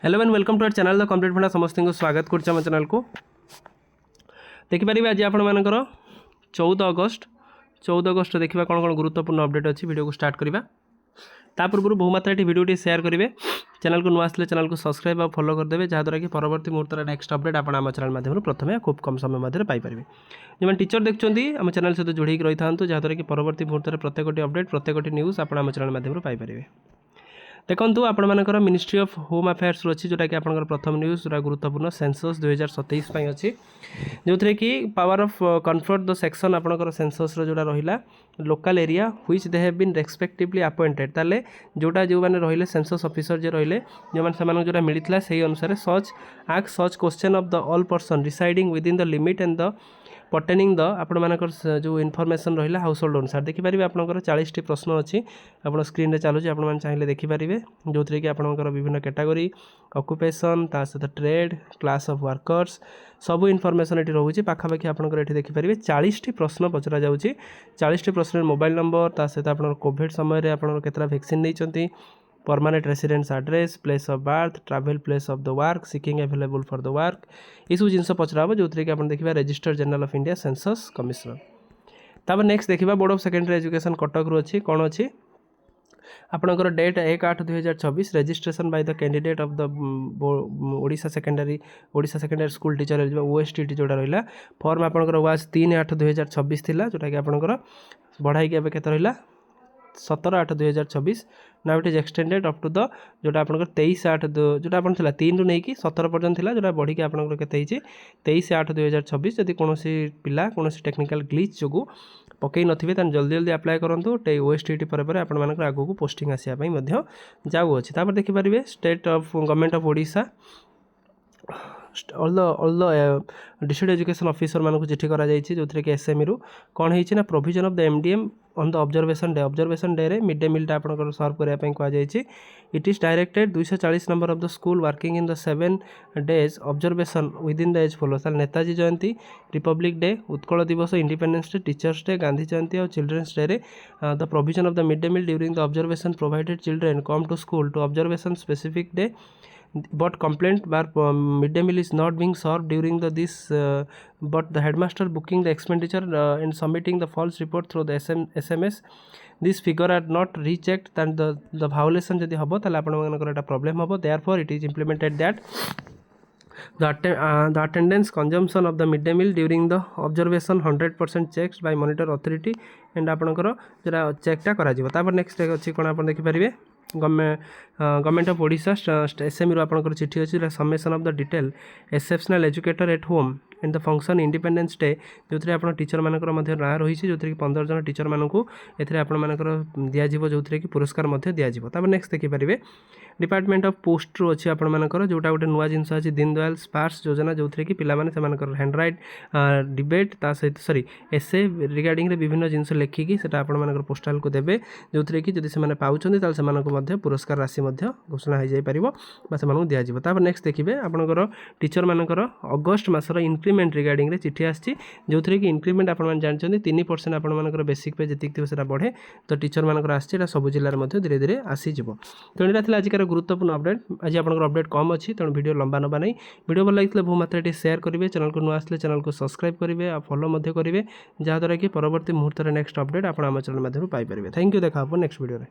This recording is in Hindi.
Hello and welcome to our channel the complete funda समस्त को स्वागत कर चैनल को देखिपारे आज आपण मानकर 14 अगस्त देखा कौन कौन गुरुत्वपूर्ण अपडेट अच्छी वीडियो को स्टार्ट करवा ता पूर्व बहुमात्रा वीडियो शेयर करेंगे चैनल को नुआ आसले चैनल को सब्सक्राइब और फॉलो करदे जहाँद्वारा कि परवर्ती मुहूर्त नेक्स्ट अपडेट आप चैनल माध्यम प्रथम खूब कम समय मध्य पाइपर जो टीचर देखते आम चैनल सहित जोड़ी रही था जहाँद्वारा कि परवर्ती मुहूर्त प्रत्येक अपडेट प्रत्येक न्यूज आप चैनल माध्यम पाइपर देखो आपर मिनिस्ट्री ऑफ होम अफेयर्स अच्छी जोटा कि आपंकर प्रथम न्यूज जोटा गुरुत्वपूर्ण सेंसस 2027 अच्छी जो थे कि power of confer the section आपंकर सेंसस जोटा रहा local area which they have been respectively appointed ताले जोटा जो मैंने रहिले सेंसस ऑफिसर जो रहिले जो मैंने जोटा मिलता से अनुसार such question of the all person residing within the limit and the pertaining the आपर जो इनफर्मेशन रहा हाउस होल्ड अनुसार देखिपारे आपंकर 40 प्रश्न अच्छी आप स्क्रीन में चलुची आप चाहिए देखिपारे जो थे कि आपंकर विभिन्न कैटेगरी ऑक्युपेशन ता सहित ट्रेड क्लास ऑफ वर्कर्स सबू इनफर्मेशन ये रोचे पाखापाखि आपंकर ये देखिपारे 40 प्रश्न पचरा जाऊँगी 40 प्रश्न मोबाइल नंबर ता सहित आप कोविड समय आपंकर केतटा वैक्सीन नहीं permanent residence address place of birth travel place of the work seeking available for the work ये सब जिन पचरा जो थे कि आप देखा registered general of India census commissioner तापर नेक्स्ट देखा board of secondary education Cuttack रू अच्छी कौन अच्छी आपंकर date 1/8/2024 registration by the candidate of the Odisha secondary school teacher eligible OSTT जोटा रहा फॉर्म आपंकर वाज 3/8/2026 थी जोटा कि आपंकर बढ़ाई के रहा 17/8/2024 now it is extended up to the जोटा आपंकर 23/8 जोटा आप 3 रु नहीं 17 पर्यटन था जोटा बढ़ी आपंकर केते 23/8/2024 जदि कौन पिला कौन टेक्निकल ग्लिच जो पकई नथिबे तान जल्दी जल्दी अप्लाई करूँ ओएसटीटी पर आगू को पोस्टिंग आसापी जाऊँगी तापर देखिपारे state of government of Odisha all the district education officer मानक चिठी करा जो थे कि एसएमई रु कौन होना provision of the MDM on the observation day रे मिड डे मील आप सर्व करने कहुई it is directed 240 number of the school working in the 7 days observation within the as follow Netaji Jayanti republic day Utkal Divas independence day teachers day Gandhi Jayanti और चिल्ड्रेन्स डे रे the provision of the mid day meal during the observation provided children come to school to observation specific day but complaint bar mid day meal is not being served during this but the headmaster booking the expenditure and submitting the false report through the SMS this figure are not rechecked then the violation jodi hobo tale apan manakar eta problem hobo therefore it is implemented that the attendance consumption of the mid day meal during the observation 100% checked by monitor authority and आपणकर जरा चेकटा करा जिवो तापर नेक्स्ट अछि कोन आपण देखि परिबे गवर्नमेंट ऑफ ओडिशा एसएमई आपंकर चिठी अच्छी summation of the detail exceptional educator at home and the function independence day जो थे आप टीचर मानकर ना रही जो थे कि 15 जन टीचर मानक एपणकर दिज्व जो थे कि पुरस्कार दिज्व तब नेक्स्ट देखिपारे डिपार्टमेंट ऑफ पोस्ट रू अच्छी आपंकर जोटा गोटे नुआ जिनस अच्छी दीन दयाल स्पार्स योजना जो थे कि पिलाने से हैंड राइट डिबेट ता सहित सॉरी एसे रिगार्डिंग विभिन्न जिनस लिखिकी से आपंकर पोस्टाल को देवे जो थे कि जब से पाँच पुरस्कार राशि घोषणा हो जापर दिज्व तब नेक्स्ट देखिए आपंकर टीचर मानकर अगस्ट मसर इंक्रीमेंट रिगार्डिंग चिठी आसी जो थे कि इंक्रीमेंट आप जानते 3% आपर बेसिक पे जी थी बढ़े तो टीचर मानकर आसा सब जिले में धीरे धीरे आसीज तेणु यहाँ आजिकार गुरुत्वपूर्ण अपडेट आज आप अपडेट कम अच्छी तेणु वीडियो लंबा नवा नहीं वीडियो भल लगे बहुमात्रा शेयर करेंगे चैनल को नुआ आसले चैनल को सब्सक्राइब करेंगे और फॉलो करेंगे जहाँद्वारा कि परवर्ती मुहूर्त नेक्स्ट अपडेट आप चैनल माध्यम पाइपर थैंक यू देखा नेक्स्ट वीडियो।